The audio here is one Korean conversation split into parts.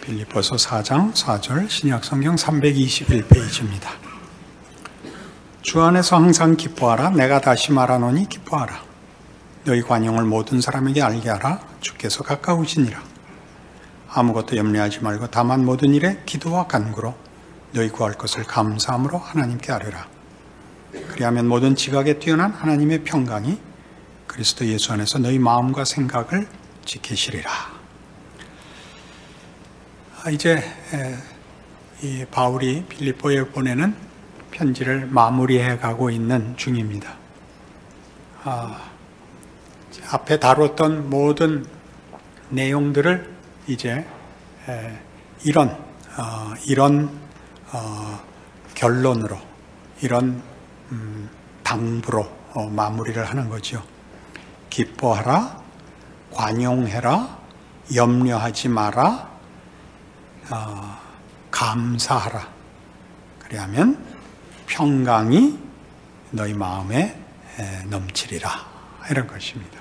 빌립보서 4장 4절 신약성경 321페이지입니다. 주 안에서 항상 기뻐하라. 내가 다시 말하노니 기뻐하라. 너희 관용을 모든 사람에게 알게 하라. 주께서 가까우시니라. 아무것도 염려하지 말고 다만 모든 일에 기도와 간구로 너희 구할 것을 감사함으로 하나님께 아뢰라. 그리하면 모든 지각에 뛰어난 하나님의 평강이 그리스도 예수 안에서 너희 마음과 생각을 지키시리라. 이제 이 바울이 빌립보에 보내는 편지를 마무리해 가고 있는 중입니다. 앞에 다뤘던 모든 내용들을 이제 이런 결론으로, 이런 당부로 마무리를 하는 거죠. 기뻐하라, 관용해라, 염려하지 마라, 감사하라. 그리하면 평강이 너희 마음에 넘치리라. 이런 것입니다.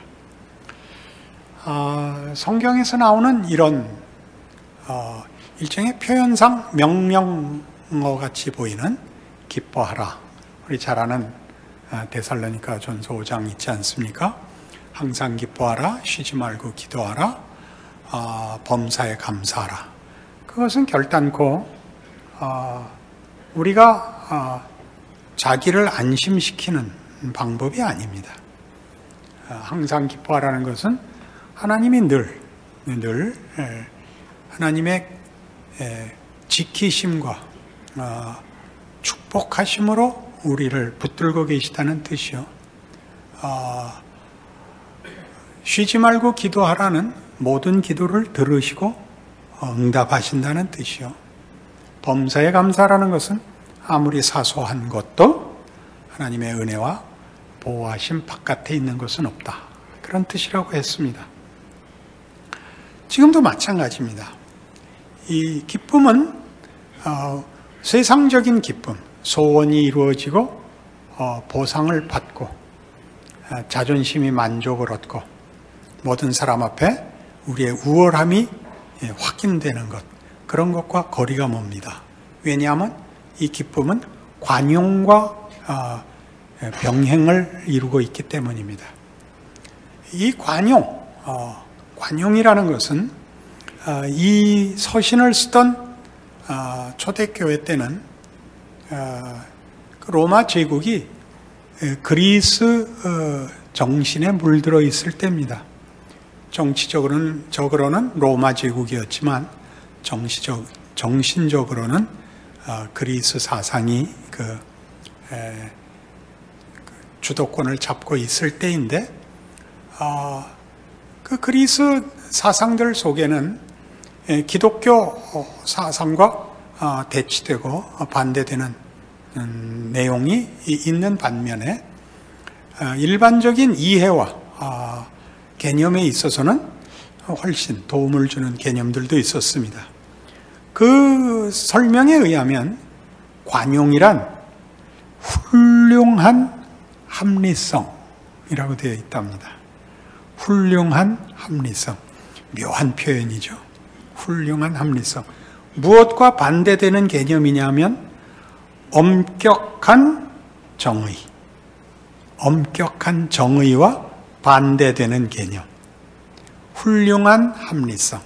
성경에서 나오는 이런 일종의 표현상 명령어 같이 보이는 기뻐하라. 우리 잘 아는 데살로니가 전서 5장 있지 않습니까? 항상 기뻐하라, 쉬지 말고 기도하라, 범사에 감사하라. 그것은 결단코 우리가 자기를 안심시키는 방법이 아닙니다. 항상 기뻐하라는 것은 하나님이 늘 하나님의 지키심과 축복하심으로 우리를 붙들고 계시다는 뜻이요. 쉬지 말고 기도하라는 모든 기도를 들으시고 응답하신다는 뜻이요. 범사에 감사라는 것은 아무리 사소한 것도 하나님의 은혜와 보호하심 바깥에 있는 것은 없다. 그런 뜻이라고 했습니다. 지금도 마찬가지입니다. 이 기쁨은 세상적인 기쁨, 소원이 이루어지고 보상을 받고 자존심이 만족을 얻고 모든 사람 앞에 우리의 우월함이 확인되는 것, 그런 것과 거리가 멉니다. 왜냐하면 이 기쁨은 관용과 병행을 이루고 있기 때문입니다. 이 관용이라는 것은 이 서신을 쓰던 초대교회 때는 로마 제국이 그리스 정신에 물들어 있을 때입니다. 정치적으로는 로마 제국이었지만 정신적으로는 그리스 사상이 주도권을 잡고 있을 때인데, 그 그리스 사상들 속에는 기독교 사상과 대치되고 반대되는 내용이 있는 반면에 일반적인 이해와 개념에 있어서는 훨씬 도움을 주는 개념들도 있었습니다. 그 설명에 의하면 관용이란 훌륭한 합리성이라고 되어 있답니다. 훌륭한 합리성. 묘한 표현이죠. 훌륭한 합리성. 무엇과 반대되는 개념이냐면 엄격한 정의. 엄격한 정의와 반대되는 개념. 훌륭한 합리성.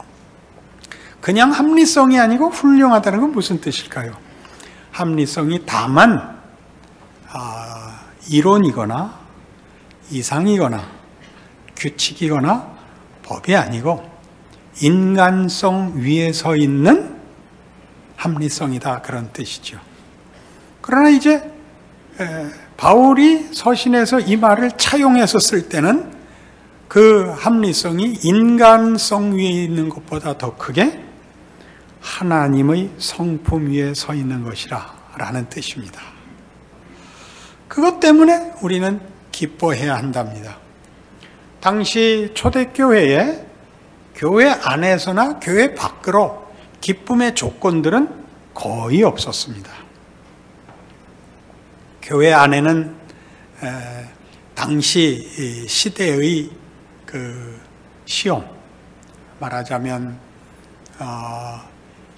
그냥 합리성이 아니고 훌륭하다는 건 무슨 뜻일까요? 합리성이 다만 이론이거나 이상이거나 규칙이거나 법이 아니고 인간성 위에 서 있는 합리성이다, 그런 뜻이죠. 그러나 이제 바울이 서신에서 이 말을 차용해서 쓸 때는 그 합리성이 인간성 위에 있는 것보다 더 크게 하나님의 성품 위에 서 있는 것이라 라는 뜻입니다. 그것 때문에 우리는 기뻐해야 한답니다. 당시 초대교회에 교회 안에서나 교회 밖으로 기쁨의 조건들은 거의 없었습니다. 교회 안에는 당시 시대의 그 시험, 말하자면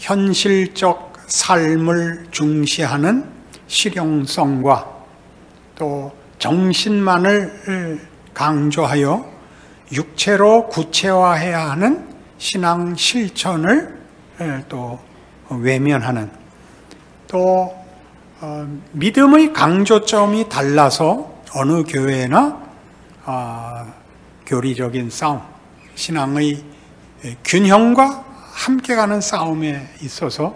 현실적 삶을 중시하는 실용성과 또 정신만을 강조하여 육체로 구체화해야 하는 신앙 실천을 또 외면하는, 또 믿음의 강조점이 달라서 어느 교회나 교리적인 싸움, 신앙의 균형과 함께 가는 싸움에 있어서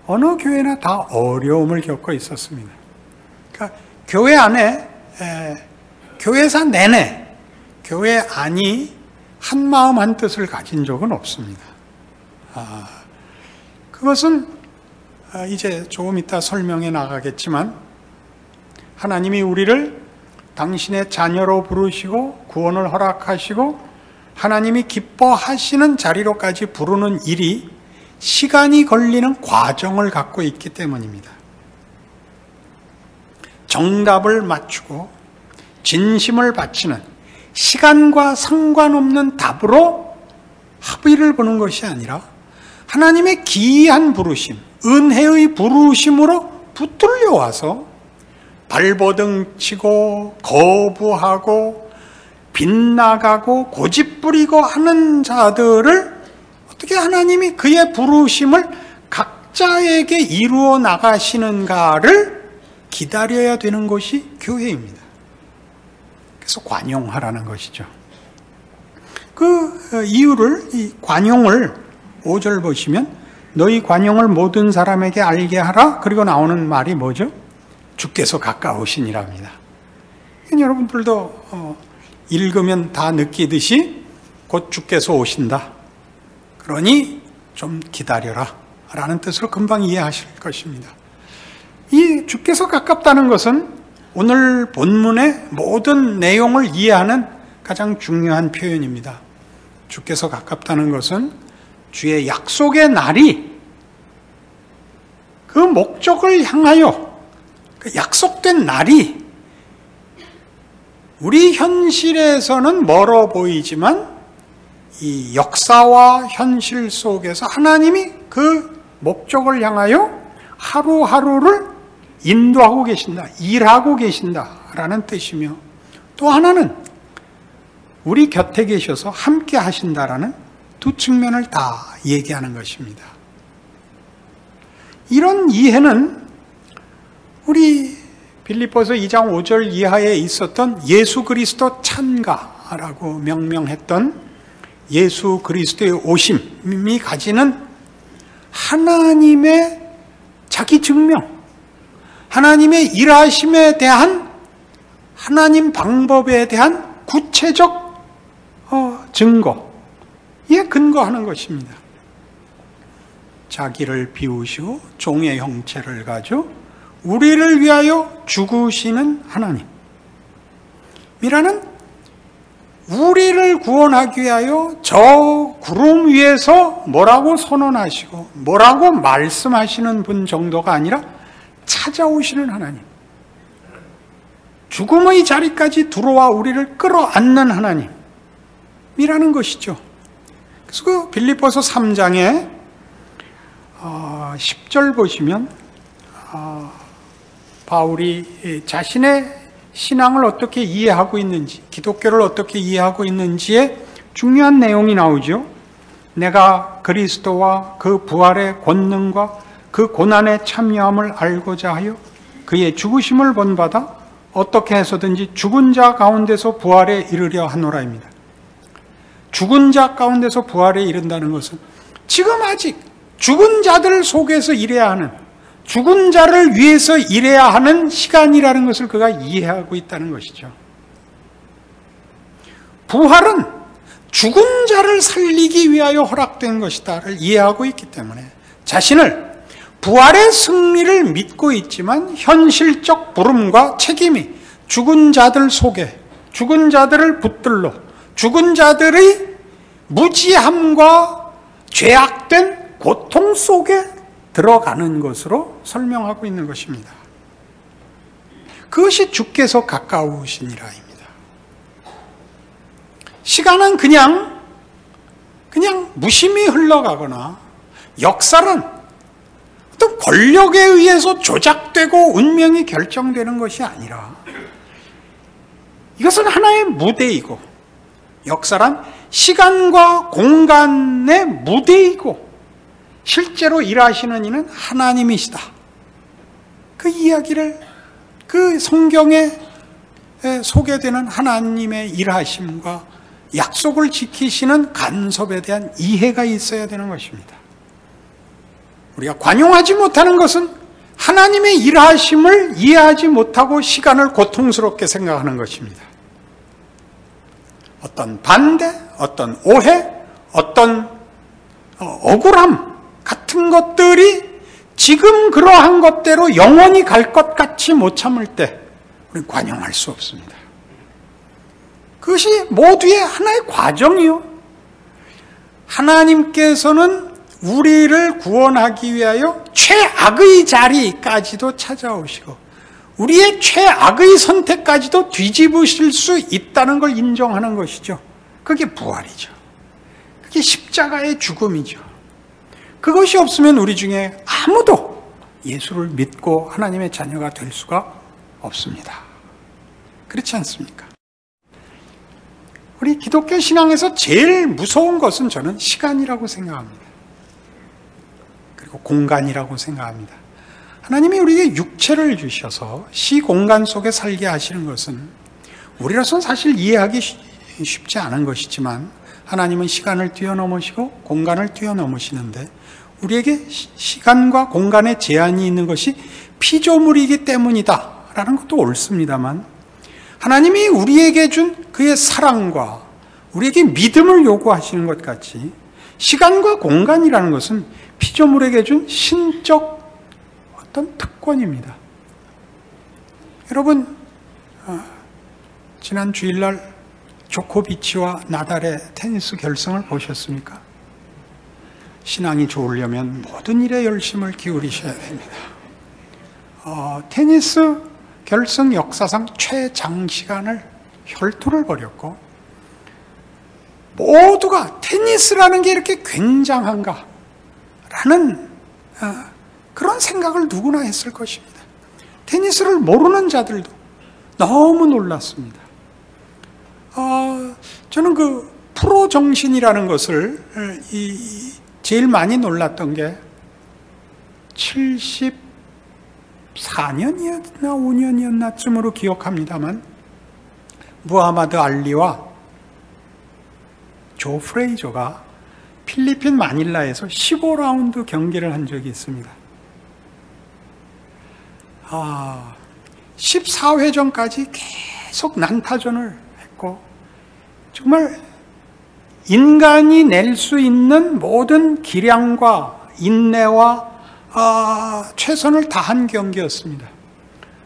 어느 교회나 다 어려움을 겪고 있었습니다. 그러니까 교회 안에, 교회사 내내 교회 안이 한 마음 한 뜻을 가진 적은 없습니다. 그것은 이제 조금 이따 설명해 나가겠지만, 하나님이 우리를 당신의 자녀로 부르시고 구원을 허락하시고 하나님이 기뻐하시는 자리로까지 부르는 일이 시간이 걸리는 과정을 갖고 있기 때문입니다. 정답을 맞추고 진심을 바치는, 시간과 상관없는 답으로 합의를 보는 것이 아니라 하나님의 기이한 부르심, 은혜의 부르심으로 붙들려 와서 발버둥 치고 거부하고 빗나가고 고집부리고 하는 자들을 어떻게 하나님이 그의 부르심을 각자에게 이루어 나가시는가를 기다려야 되는 것이 교회입니다. 그래서 관용하라는 것이죠. 그 이유를, 이 관용을 5절 보시면 너희 관용을 모든 사람에게 알게 하라. 그리고 나오는 말이 뭐죠? 주께서 가까우시니랍니다. 여러분들도 읽으면 다 느끼듯이 곧 주께서 오신다. 그러니 좀 기다려라 라는 뜻으로 금방 이해하실 것입니다. 이 주께서 가깝다는 것은 오늘 본문의 모든 내용을 이해하는 가장 중요한 표현입니다. 주께서 가깝다는 것은 주의 약속의 날이 그 목적을 향하여, 그 약속된 날이 우리 현실에서는 멀어 보이지만 이 역사와 현실 속에서 하나님이 그 목적을 향하여 하루하루를 인도하고 계신다, 일하고 계신다라는 뜻이며, 또 하나는 우리 곁에 계셔서 함께 하신다라는 두 측면을 다 얘기하는 것입니다. 이런 이해는 우리 빌립보서 2장 5절 이하에 있었던 예수 그리스도 찬가라고 명명했던 예수 그리스도의 오심이 가지는 하나님의 자기 증명, 하나님의 일하심에 대한, 하나님 방법에 대한 구체적 증거에 근거하는 것입니다. 자기를 비우시고 종의 형체를 가져 우리를 위하여 죽으시는 하나님이라는, 우리를 구원하기 위하여 저 구름 위에서 뭐라고 선언하시고 뭐라고 말씀하시는 분 정도가 아니라 찾아오시는 하나님, 죽음의 자리까지 들어와 우리를 끌어안는 하나님이라는 것이죠. 그래서 그 빌립보서 3장에 10절 보시면 바울이 자신의 신앙을 어떻게 이해하고 있는지, 기독교를 어떻게 이해하고 있는지에 중요한 내용이 나오죠. 내가 그리스도와 그 부활의 권능과 그 고난의 참여함을 알고자 하여 그의 죽으심을 본받아 어떻게 해서든지 죽은 자 가운데서 부활에 이르려 하노라입니다. 죽은 자 가운데서 부활에 이른다는 것은 지금 아직 죽은 자들 속에서 일해야 하는, 죽은 자를 위해서 일해야 하는 시간이라는 것을 그가 이해하고 있다는 것이죠. 부활은 죽은 자를 살리기 위하여 허락된 것이다를 이해하고 있기 때문에 자신을 부활의 승리를 믿고 있지만 현실적 부름과 책임이 죽은 자들 속에, 죽은 자들을 붙들러 죽은 자들의 무지함과 죄악된 고통 속에 들어가는 것으로 설명하고 있는 것입니다. 그것이 주께서 가까우시니라입니다. 시간은 그냥 무심히 흘러가거나 역사는 어떤 권력에 의해서 조작되고 운명이 결정되는 것이 아니라 이것은 하나의 무대이고 역사란 시간과 공간의 무대이고 실제로 일하시는 이는 하나님이시다. 그 이야기를 그 성경에 소개되는 하나님의 일하심과 약속을 지키시는 간섭에 대한 이해가 있어야 되는 것입니다. 우리가 관용하지 못하는 것은 하나님의 일하심을 이해하지 못하고 시간을 고통스럽게 생각하는 것입니다. 어떤 반대, 어떤 오해, 어떤 억울함 같은 것들이 지금 그러한 것대로 영원히 갈 것 같이 못 참을 때 우리는 관용할 수 없습니다. 그것이 모두의 하나의 과정이요. 하나님께서는 우리를 구원하기 위하여 최악의 자리까지도 찾아오시고 우리의 최악의 선택까지도 뒤집으실 수 있다는 걸 인정하는 것이죠. 그게 부활이죠. 그게 십자가의 죽음이죠. 그것이 없으면 우리 중에 아무도 예수를 믿고 하나님의 자녀가 될 수가 없습니다. 그렇지 않습니까? 우리 기독교 신앙에서 제일 무서운 것은 저는 시간이라고 생각합니다. 그리고 공간이라고 생각합니다. 하나님이 우리에게 육체를 주셔서 시공간 속에 살게 하시는 것은 우리로서는 사실 이해하기 쉽지 않은 것이지만 하나님은 시간을 뛰어넘으시고 공간을 뛰어넘으시는데 우리에게 시간과 공간에 제한이 있는 것이 피조물이기 때문이다 라는 것도 옳습니다만 하나님이 우리에게 준 그의 사랑과 우리에게 믿음을 요구하시는 것 같이 시간과 공간이라는 것은 피조물에게 준 신적 어떤 특권입니다. 여러분, 지난 주일날 조코비치와 나달의 테니스 결승을 보셨습니까? 신앙이 좋으려면 모든 일에 열심을 기울이셔야 됩니다. 테니스 결승 역사상 최장시간을 혈투를 벌였고 모두가 테니스라는 게 이렇게 굉장한가 라는 그런 생각을 누구나 했을 것입니다. 테니스를 모르는 자들도 너무 놀랐습니다. 저는 그 프로 정신이라는 것을 제일 많이 놀랐던 게 74년이었나 5년이었나 쯤으로 기억합니다만 무하마드 알리와 조 프레이저가 필리핀 마닐라에서 15라운드 경기를 한 적이 있습니다. 14회전까지 계속 난타전을 했고 정말 인간이 낼 수 있는 모든 기량과 인내와 최선을 다한 경기였습니다.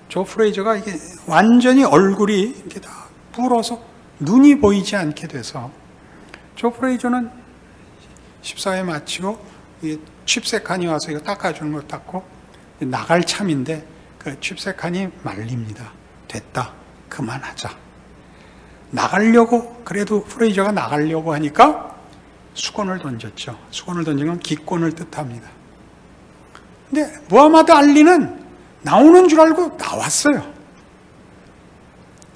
조 프레이저가 이게 완전히 얼굴이 이렇게 다 불어서 눈이 보이지 않게 돼서 조 프레이저는 14회 마치고 칩세칸이 와서 이거 닦아주는 거 닦고 나갈 참인데 그 칩세칸이 말립니다. 됐다. 그만하자. 나가려고 그래도 프레이저가 나가려고 하니까 수건을 던졌죠. 수건을 던진 건 기권을 뜻합니다. 근데 무하마드 알리는 나오는 줄 알고 나왔어요.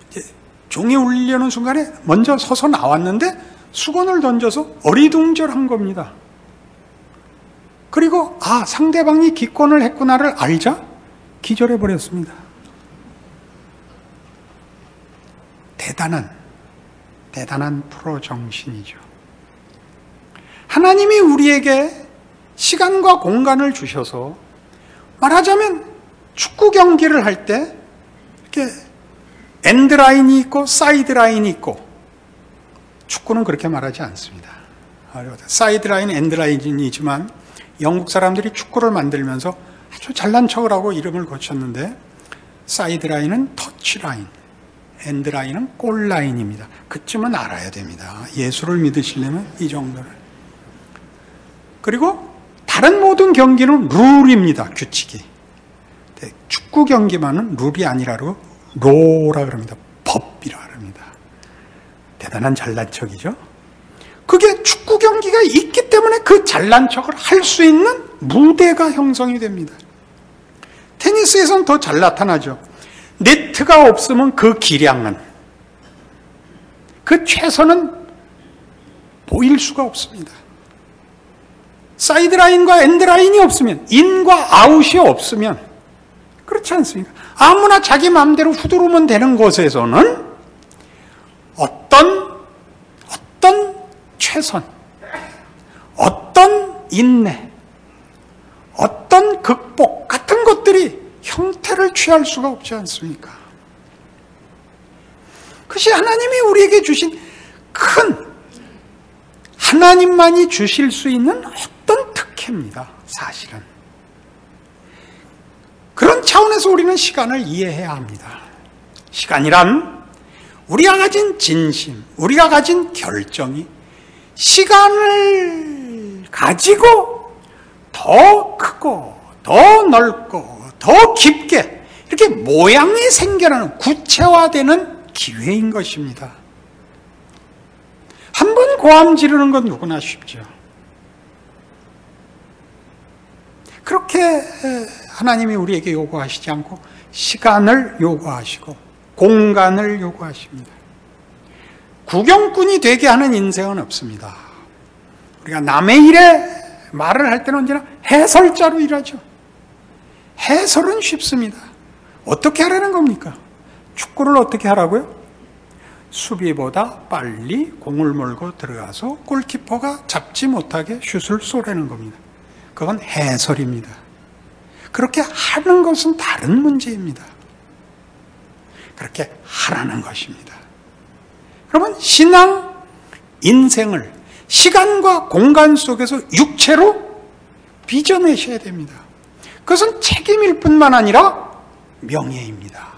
이제 종이 울리려는 순간에 먼저 서서 나왔는데 수건을 던져서 어리둥절한 겁니다. 그리고 상대방이 기권을 했구나를 알자 기절해 버렸습니다. 대단한 프로 정신이죠. 하나님이 우리에게 시간과 공간을 주셔서 말하자면 축구 경기를 할 때 이렇게 엔드라인이 있고 사이드라인이 있고 축구는 그렇게 말하지 않습니다. 사이드라인, 엔드라인이지만 영국 사람들이 축구를 만들면서 아주 잘난 척을 하고 이름을 고쳤는데 사이드라인은 터치라인, 엔드라인은 골라인입니다. 그쯤은 알아야 됩니다. 예수를 믿으시려면 이 정도를. 그리고 다른 모든 경기는 룰입니다. 규칙이. 축구 경기만은 룰이 아니라고 로라 그럽니다. 법이라 그럽니다. 대단한 잘난 척이죠. 그게 축구 경기가 있기 때문에 그 잘난 척을 할 수 있는 무대가 형성이 됩니다. 테니스에서는 더 잘 나타나죠. 네트가 없으면 그 기량은, 그 최선은 보일 수가 없습니다. 사이드라인과 엔드라인이 없으면, 인과 아웃이 없으면, 그렇지 않습니까? 아무나 자기 마음대로 휘두르면 되는 곳에서는 어떤 최선, 어떤 인내, 어떤 극복 같은 것들이 형태를 취할 수가 없지 않습니까? 그것이 하나님이 우리에게 주신 큰, 하나님만이 주실 수 있는 어떤 특혜입니다, 사실은. 그런 차원에서 우리는 시간을 이해해야 합니다. 시간이란 우리가 가진 진심, 우리가 가진 결정이 시간을 가지고 더 크고 더 넓고 더 깊게 이렇게 모양이 생겨나는, 구체화되는 기회인 것입니다. 한 번 고함 지르는 건 누구나 쉽죠. 그렇게 하나님이 우리에게 요구하시지 않고 시간을 요구하시고 공간을 요구하십니다. 구경꾼이 되게 하는 인생은 없습니다. 우리가 남의 일에 말을 할 때는 언제나 해설자로 일하죠. 해설은 쉽습니다. 어떻게 하라는 겁니까? 축구를 어떻게 하라고요? 수비보다 빨리 공을 몰고 들어가서 골키퍼가 잡지 못하게 슛을 쏘라는 겁니다. 그건 해설입니다. 그렇게 하는 것은 다른 문제입니다. 그렇게 하라는 것입니다. 여러분, 신앙, 인생을 시간과 공간 속에서 육체로 빚어내셔야 됩니다. 그것은 책임일 뿐만 아니라 명예입니다.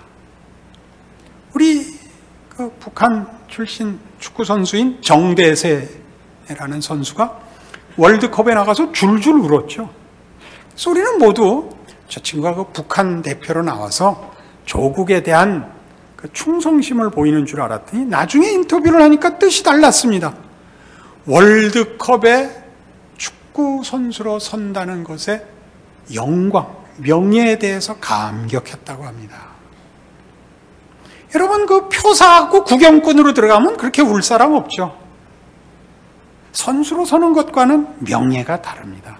우리 북한 출신 축구 선수인 정대세라는 선수가 월드컵에 나가서 줄줄 울었죠. 그래서 우리는 모두 저 친구가 그 북한 대표로 나와서 조국에 대한 그 충성심을 보이는 줄 알았더니 나중에 인터뷰를 하니까 뜻이 달랐습니다. 월드컵에 축구 선수로 선다는 것에 영광, 명예에 대해서 감격했다고 합니다. 여러분, 그 표사하고 구경꾼으로 들어가면 그렇게 울 사람 없죠. 선수로 서는 것과는 명예가 다릅니다.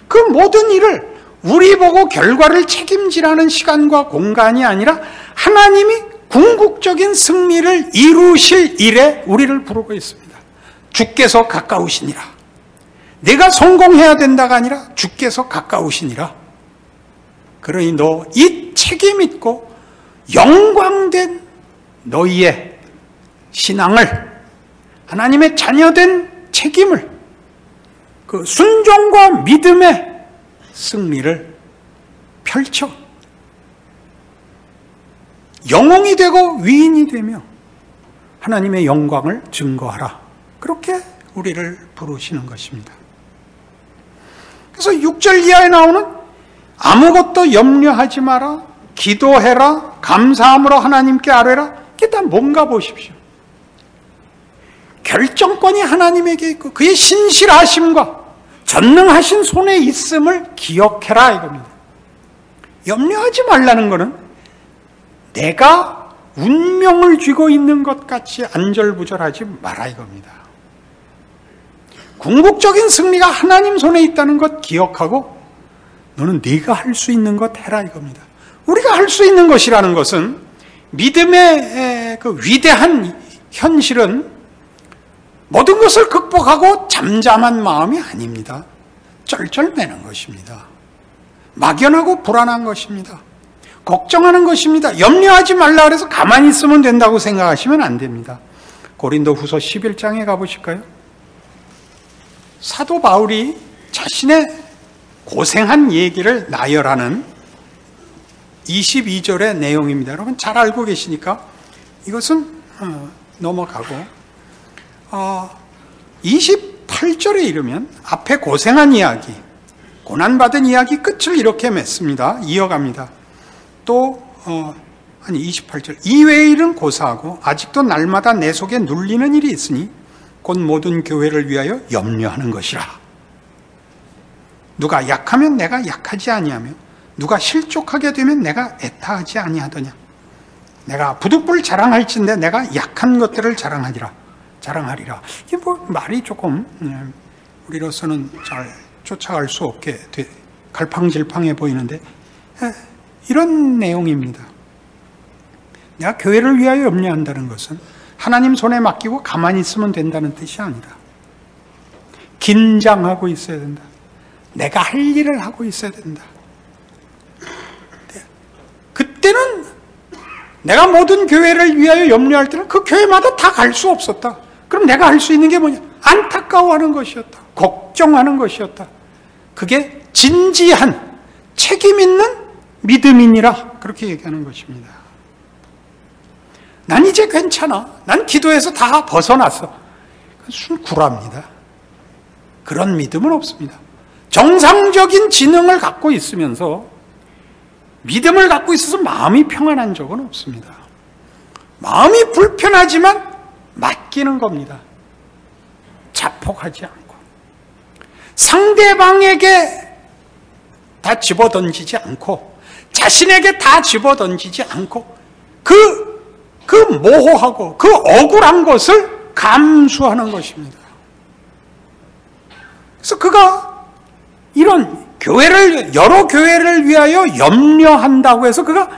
그 모든 일을 우리 보고 결과를 책임지라는 시간과 공간이 아니라 하나님이 궁극적인 승리를 이루실 일에 우리를 부르고 있습니다. 주께서 가까우시니라. 내가 성공해야 된다가 아니라 주께서 가까우시니라. 그러니 너 이 책임 있고 영광된 너희의 신앙을, 하나님의 자녀된 책임을, 그 순종과 믿음의 승리를 펼쳐 영웅이 되고 위인이 되며 하나님의 영광을 증거하라. 그렇게 우리를 부르시는 것입니다. 그래서 6절 이하에 나오는 아무것도 염려하지 마라, 기도해라, 감사함으로 하나님께 아뢰라. 이게 다 뭔가 보십시오. 결정권이 하나님에게 있고 그의 신실하심과 전능하신 손에 있음을 기억해라 이겁니다. 염려하지 말라는 것은 내가 운명을 쥐고 있는 것 같이 안절부절하지 마라 이겁니다. 궁극적인 승리가 하나님 손에 있다는 것 기억하고 너는 네가 할 수 있는 것 해라 이겁니다. 우리가 할 수 있는 것이라는 것은 믿음의 그 위대한 현실은 모든 것을 극복하고 잠잠한 마음이 아닙니다. 쩔쩔매는 것입니다. 막연하고 불안한 것입니다. 걱정하는 것입니다. 염려하지 말라 그래서 가만히 있으면 된다고 생각하시면 안 됩니다. 고린도후서 11장에 가보실까요? 사도 바울이 자신의 고생한 얘기를 나열하는 22절의 내용입니다. 여러분 잘 알고 계시니까 이것은 넘어가고 28절에 이르면 앞에 고생한 이야기, 고난받은 이야기 끝을 이렇게 맺습니다. 이어갑니다. 또 28절 이외의 일은 고사하고 아직도 날마다 내 속에 눌리는 일이 있으니 곧 모든 교회를 위하여 염려하는 것이라. 누가 약하면 내가 약하지 아니하며 누가 실족하게 되면 내가 애타하지 아니하더냐. 내가 부득불 자랑할진대 내가 약한 것들을 자랑하리라. 이게 뭐 말이 조금 우리로서는 잘 쫓아갈 수 없게 갈팡질팡해 보이는데 이런 내용입니다. 내가 교회를 위하여 염려한다는 것은 하나님 손에 맡기고 가만히 있으면 된다는 뜻이 아니다. 긴장하고 있어야 된다. 내가 할 일을 하고 있어야 된다. 그때는 내가 모든 교회를 위하여 염려할 때는 그 교회마다 다 갈 수 없었다. 그럼 내가 할 수 있는 게 뭐냐? 안타까워하는 것이었다. 걱정하는 것이었다. 그게 진지한 책임 있는 믿음이니라 그렇게 얘기하는 것입니다. 난 이제 괜찮아. 난 기도에서 다 벗어났어. 그건 구라입니다. 그런 믿음은 없습니다. 정상적인 지능을 갖고 있으면서 믿음을 갖고 있어서 마음이 평안한 적은 없습니다. 마음이 불편하지만 맡기는 겁니다. 자폭하지 않고 상대방에게 다 집어던지지 않고 자신에게 다 집어던지지 않고 그 모호하고 그 억울한 것을 감수하는 것입니다. 그래서 그가 이런 여러 교회를 위하여 염려한다고 해서 그가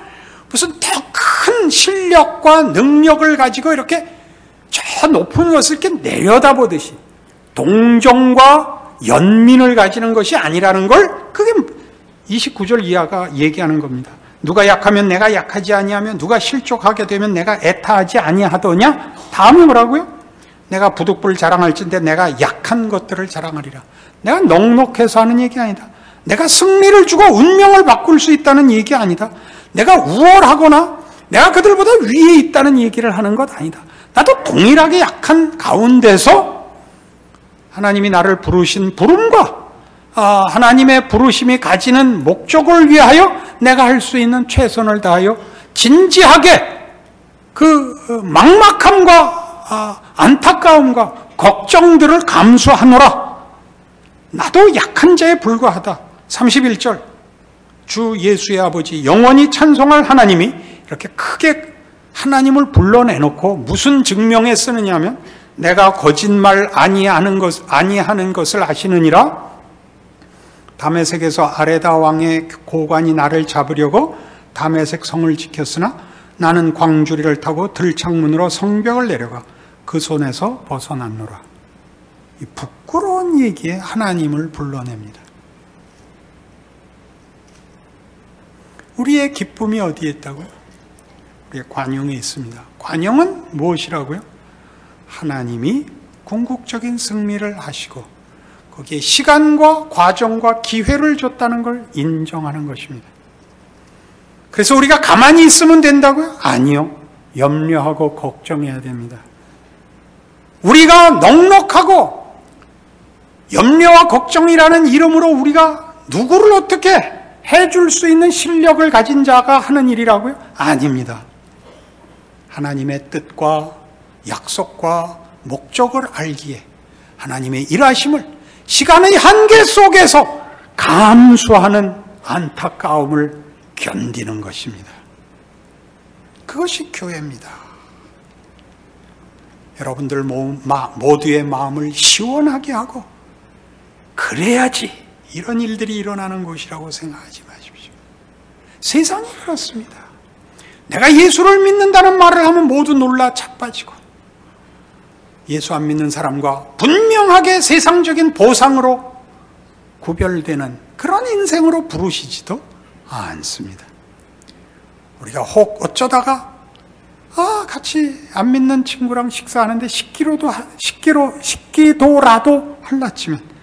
무슨 더 큰 실력과 능력을 가지고 이렇게 저 높은 것을 이렇게 내려다보듯이 동정과 연민을 가지는 것이 아니라는 걸 그게 29절 이하가 얘기하는 겁니다. 누가 약하면 내가 약하지 아니하며 누가 실족하게 되면 내가 애타하지 아니하더냐? 다음에 뭐라고요? 내가 부득불 자랑할진대 내가 약한 것들을 자랑하리라. 내가 넉넉해서 하는 얘기 아니다. 내가 승리를 주고 운명을 바꿀 수 있다는 얘기 아니다. 내가 우월하거나 내가 그들보다 위에 있다는 얘기를 하는 것 아니다. 나도 동일하게 약한 가운데서 하나님이 나를 부르신 부름과 하나님의 부르심이 가지는 목적을 위하여 내가 할 수 있는 최선을 다하여 진지하게 그 막막함과 안타까움과 걱정들을 감수하노라. 나도 약한 자에 불과하다. 31절 주 예수의 아버지 영원히 찬송할 하나님이 이렇게 크게 하나님을 불러내놓고 무슨 증명에 쓰느냐 하면 내가 거짓말 아니하는 것을 아시느니라. 다메섹에서 아레다 왕의 고관이 나를 잡으려고 다메섹 성을 지켰으나 나는 광주리를 타고 들창문으로 성벽을 내려가 그 손에서 벗어났노라. 이 부끄러운 얘기에 하나님을 불러냅니다. 우리의 기쁨이 어디에 있다고요? 우리의 관용에 있습니다. 관용은 무엇이라고요? 하나님이 궁극적인 승리를 하시고 거기에 시간과 과정과 기회를 줬다는 걸 인정하는 것입니다. 그래서 우리가 가만히 있으면 된다고요? 아니요. 염려하고 걱정해야 됩니다. 우리가 넉넉하고 염려와 걱정이라는 이름으로 우리가 누구를 어떻게 해줄 수 있는 실력을 가진 자가 하는 일이라고요? 아닙니다. 하나님의 뜻과 약속과 목적을 알기에 하나님의 일하심을 시간의 한계 속에서 감수하는 안타까움을 견디는 것입니다. 그것이 교회입니다. 여러분들 모두의 마음을 시원하게 하고 그래야지 이런 일들이 일어나는 것이라고 생각하지 마십시오. 세상이 그렇습니다. 내가 예수를 믿는다는 말을 하면 모두 놀라 자빠지고 예수 안 믿는 사람과 분명하게 세상적인 보상으로 구별되는 그런 인생으로 부르시지도 않습니다. 우리가 혹 어쩌다가 같이 안 믿는 친구랑 식사하는데 식기도라도 할라치면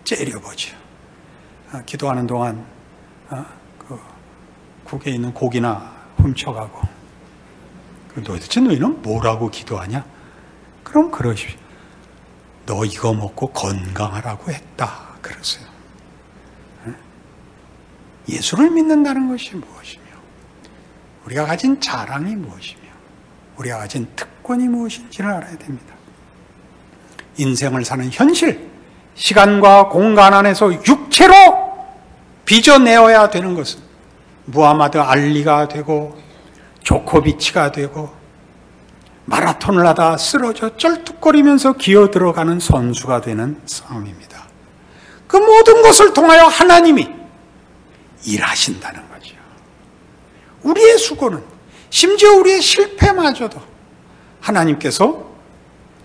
째려보죠. 기도하는 동안 그 국에 있는 고기나 훔쳐가고 도대체 너희는 뭐라고 기도하냐? 그럼 그러십시오. 너 이거 먹고 건강하라고 했다. 그러세요. 예수를 믿는다는 것이 무엇이며 우리가 가진 자랑이 무엇이며 우리가 가진 특권이 무엇인지를 알아야 됩니다. 인생을 사는 현실, 시간과 공간 안에서 육체로 빚어내어야 되는 것은 무하마드 알리가 되고 조코비치가 되고 마라톤을 하다 쓰러져 쩔뚝거리면서 기어들어가는 선수가 되는 싸움입니다. 그 모든 것을 통하여 하나님이 일하신다는 거죠. 우리의 수고는, 심지어 우리의 실패마저도 하나님께서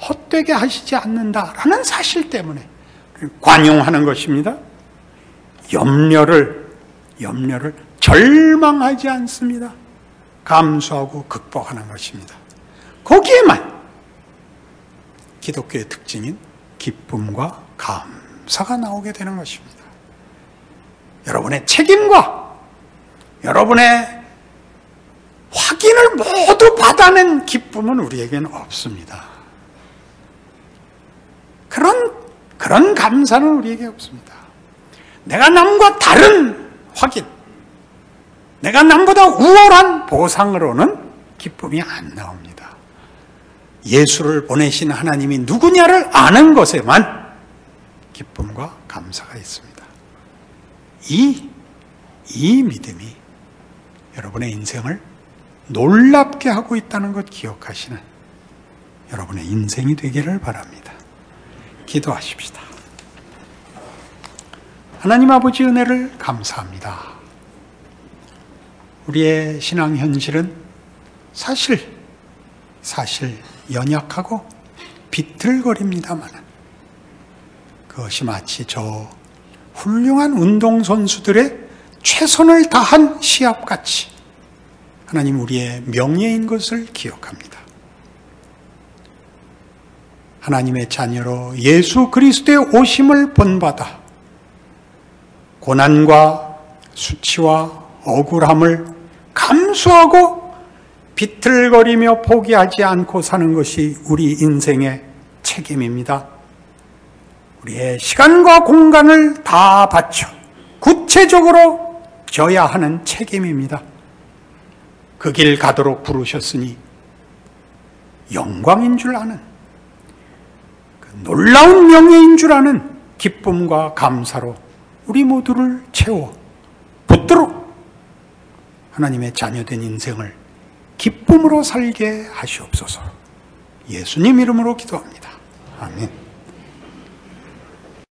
헛되게 하시지 않는다라는 사실 때문에 관용하는 것입니다. 염려를 절망하지 않습니다. 감수하고 극복하는 것입니다. 거기에만 기독교의 특징인 기쁨과 감사가 나오게 되는 것입니다. 여러분의 책임과 여러분의 확인을 모두 받아낸 기쁨은 우리에게는 없습니다. 그런 감사는 우리에게 없습니다. 내가 남과 다른 확인, 내가 남보다 우월한 보상으로는 기쁨이 안 나옵니다. 예수를 보내신 하나님이 누구냐를 아는 것에만 기쁨과 감사가 있습니다. 이 믿음이 여러분의 인생을 놀랍게 하고 있다는 것 기억하시는 여러분의 인생이 되기를 바랍니다. 기도하십시다. 하나님 아버지 은혜를 감사합니다. 우리의 신앙 현실은 사실 연약하고 비틀거립니다만 그것이 마치 저 훌륭한 운동선수들의 최선을 다한 시합같이 하나님 우리의 명예인 것을 기억합니다. 하나님의 자녀로 예수 그리스도의 오심을 본받아 고난과 수치와 억울함을 감수하고 비틀거리며 포기하지 않고 사는 것이 우리 인생의 책임입니다. 우리의 시간과 공간을 다 바쳐 구체적으로 져야 하는 책임입니다. 그 길 가도록 부르셨으니 영광인 줄 아는, 그 놀라운 명예인 줄 아는 기쁨과 감사로 우리 모두를 채워 붙도록 하나님의 자녀된 인생을 기쁨으로 살게 하시옵소서. 예수님 이름으로 기도합니다. 아멘.